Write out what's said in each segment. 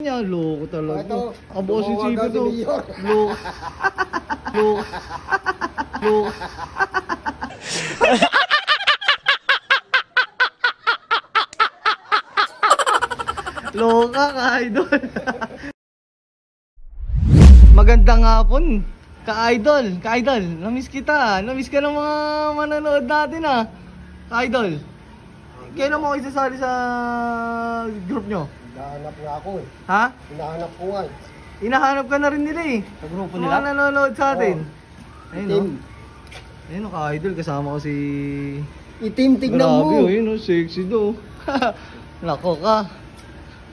niya, loko talaga. Ito, Abosin lumawagan sibo si to. Mayor. Loko. Loko. Loko. Loka ka, idol. Magandang hapon, ka-idol. Ka-idol, namiss kita. Namiss ka ng mga manonood natin, ah. Ka-idol, kailan mo kayo sasali sa group nyo? Hinahanap nga ako eh. Ha? Hinahanap ko nga eh. Hinahanap ka na rin nila eh. Sa grupo Mga nila? nanonood sa atin. Ayun, no? Itim. Ayun, no, ka-idol. Kasama ko si... Itim, tignan Grabe, mo. ayun, no? Sexy do. Nako ka.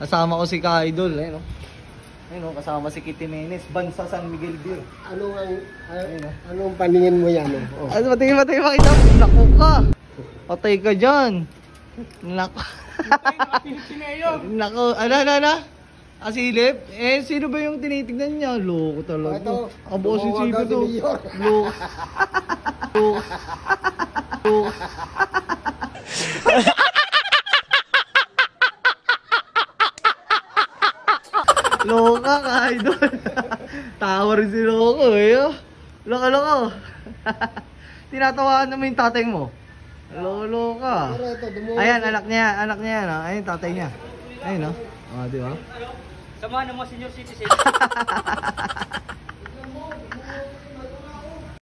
Kasama ko si ka-idol. Ayun, no? Ayun, no? Kasama si Kitty Menes. Bansa San Miguel Beer. Anong paningin mo yan? Oh. Ano, patingin makita mo. Nako ka. Patay ka dyan. Nako. Nako, ano? Asilip? Eh, sino ba yung tinitignan niya? Loko talaga. Ito, Abosin sibo lumawagan si to. Mayor. Loko. Loko. Loko. Loka ka, idol. Tawa rin si Loko eh. Oh. Loko. Tinatawaan naman yung tatay mo. Loka. Pero ito, dumuha. Ayan, anak niya yan. Oh. Ayun, tatay niya. Ayun, oh. Oh, di ba? Samahan mo senior citizen.